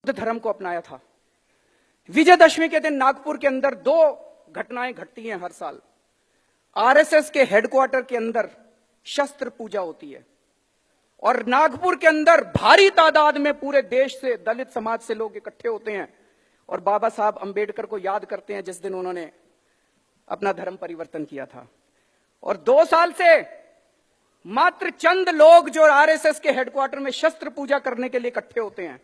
धर्म को अपनाया था। विजयदशमी के दिन नागपुर के अंदर 2 घटनाएं घटती हैं हर साल। आरएसएस के हेडक्वार्टर के अंदर शस्त्र पूजा होती है और नागपुर के अंदर भारी तादाद में पूरे देश से, दलित समाज से लोग इकट्ठे होते हैं और बाबा साहब अंबेडकर को याद करते हैं जिस दिन उन्होंने अपना धर्म परिवर्तन किया था। और 2 साल से मात्र चंद लोग जो आरएसएस के हेडक्वार्टर में शस्त्र पूजा करने के लिए इकट्ठे होते हैं,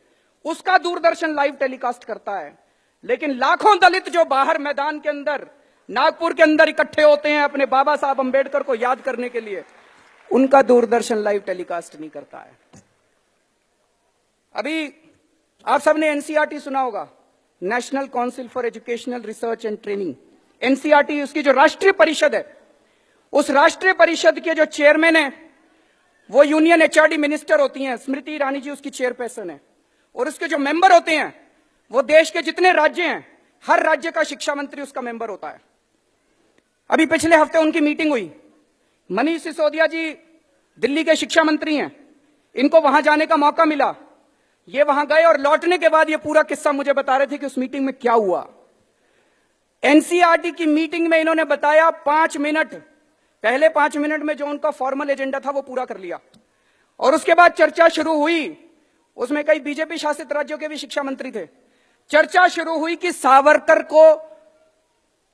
उसका दूरदर्शन लाइव टेलीकास्ट करता है। लेकिन लाखों दलित जो बाहर मैदान के अंदर नागपुर के अंदर इकट्ठे होते हैं अपने बाबा साहब अंबेडकर को याद करने के लिए, उनका दूरदर्शन लाइव टेलीकास्ट नहीं करता है। अभी आप सबने एनसीईआरटी सुना होगा, national council for educational research and training. NCERT उसकी जो राष्ट्रीय परिषद है, उस राष्ट्रीय परिषद के जो चेयरमैन है वो यूनियन एचआरडी मिनिस्टर होती हैं, स्मृति ईरानी जी उसकी चेयरपर्सन है। और उसके जो मेंबर होते हैं वो देश के जितने राज्य हैं, हर राज्य का शिक्षा मंत्री उसका मेंबर होता है। अभी पिछले हफ्ते उनकी मीटिंग हुई। मनीष सिसोदिया जी दिल्ली के शिक्षा मंत्री हैं, इनको वहां जाने का मौका मिला। ये वहां गए और लौटने के बाद ये पूरा किस्सा मुझे बता रहे थे कि उस मीटिंग में क्या हुआ। एनसीईआरटी की मीटिंग में इन्होंने बताया 5 मिनट, पहले 5 मिनट में जो उनका फॉर्मल एजेंडा था वो पूरा कर लिया और उसके बाद चर्चा शुरू हुई। उसमें कई बीजेपी शासित राज्यों के भी शिक्षा मंत्री थे। चर्चा शुरू हुई कि सावरकर को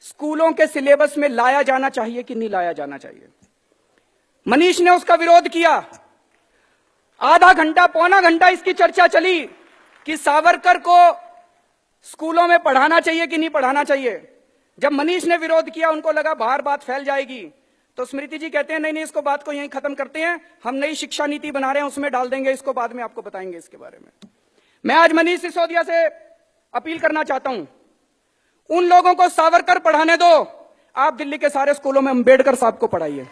स्कूलों के सिलेबस में लाया जाना चाहिए कि नहीं लाया जाना चाहिए। मनीष ने उसका विरोध किया। आधा घंटा, पौना घंटा इसकी चर्चा चली कि सावरकर को स्कूलों में पढ़ाना चाहिए कि नहीं पढ़ाना चाहिए। जब मनीष ने विरोध किया, उनको लगा बाहर बात फैल जाएगी, तो स्मृति जी कहते हैं नहीं नहीं, इसको बात को यहीं खत्म करते हैं, हम नई शिक्षा नीति बना रहे हैं उसमें डाल देंगे, इसको बाद में आपको बताएंगे इसके बारे में। मैं आज मनीष सिसोदिया से अपील करना चाहता हूं, उन लोगों को सावरकर पढ़ाने दो, आप दिल्ली के सारे स्कूलों में अंबेडकर साहब को पढ़ाइए।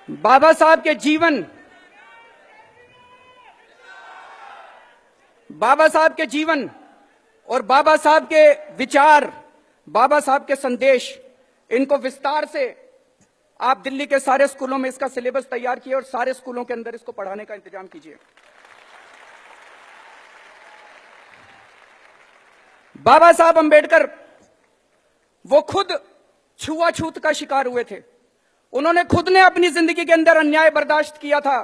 बाबा साहब के जीवन, बाबा साहब के जीवन और बाबा साहब के विचार, बाबा साहब के संदेश, इनको विस्तार से आप दिल्ली के सारे स्कूलों में इसका सिलेबस तैयार किए और सारे स्कूलों के अंदर इसको पढ़ाने का इंतजाम कीजिए। बाबा साहब अंबेडकर वो खुद छुआछूत का शिकार हुए थे। उन्होंने खुद ने अपनी जिंदगी के अंदर अन्याय बर्दाश्त किया था,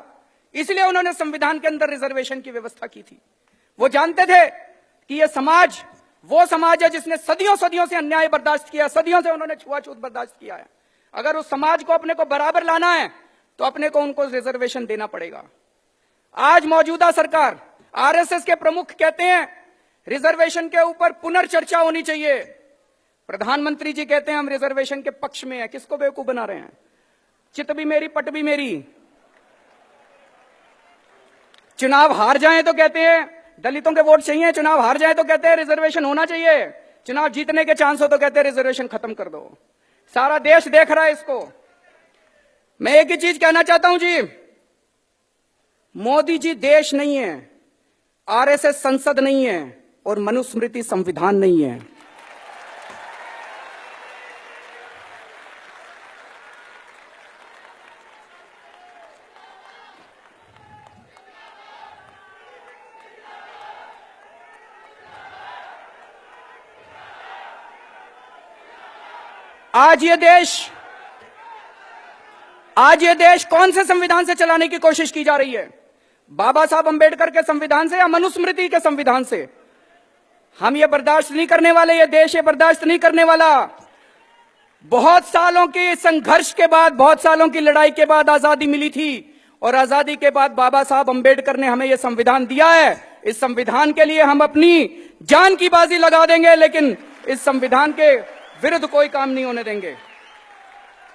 इसलिए उन्होंने संविधान के अंदर रिजर्वेशन की व्यवस्था की थी। वो जानते थे कि ये समाज वो समाज है जिसने सदियों सदियों से अन्याय बर्दाश्त किया, सदियों से उन्होंने छुआछूत बर्दाश्त किया है। अगर उस समाज को अपने को बराबर लाना है तो अपने को उनको रिजर्वेशन देना पड़ेगा। आज मौजूदा सरकार, आरएसएस के प्रमुख कहते हैं रिजर्वेशन के ऊपर पुनर्चर्चा होनी चाहिए। प्रधानमंत्री जी कहते हैं हम रिजर्वेशन के पक्ष में हैं। किसको बेवकूफ बना रहे हैं? चित भी मेरी पट भी मेरी। चुनाव हार जाएं तो कहते हैं दलितों के वोट चाहिए, चुनाव हार जाए तो कहते हैं रिजर्वेशन होना चाहिए, चुनाव जीतने के चांस हो तो कहते हैं रिजर्वेशन खत्म कर दो। सारा देश देख रहा है इसको। मैं एक ही चीज कहना चाहता हूं जी, मोदी जी देश नहीं है, आरएसएस संसद नहीं है और मनुस्मृति संविधान नहीं है। आज ये देश कौन से संविधान से चलाने की कोशिश की जा रही है? बाबा साहब अंबेडकर के संविधान से या मनुस्मृति के संविधान से? हम ये बर्दाश्त नहीं करने वाले, ये देश ये बर्दाश्त नहीं करने वाला। बहुत सालों के संघर्ष के बाद, बहुत सालों की लड़ाई के बाद आजादी मिली थी और आजादी के बाद बाबा साहब अंबेडकर ने हमें यह संविधान दिया है। इस संविधान के लिए हम अपनी जान की बाजी लगा देंगे, लेकिन इस संविधान के विरुद्ध कोई काम नहीं होने देंगे।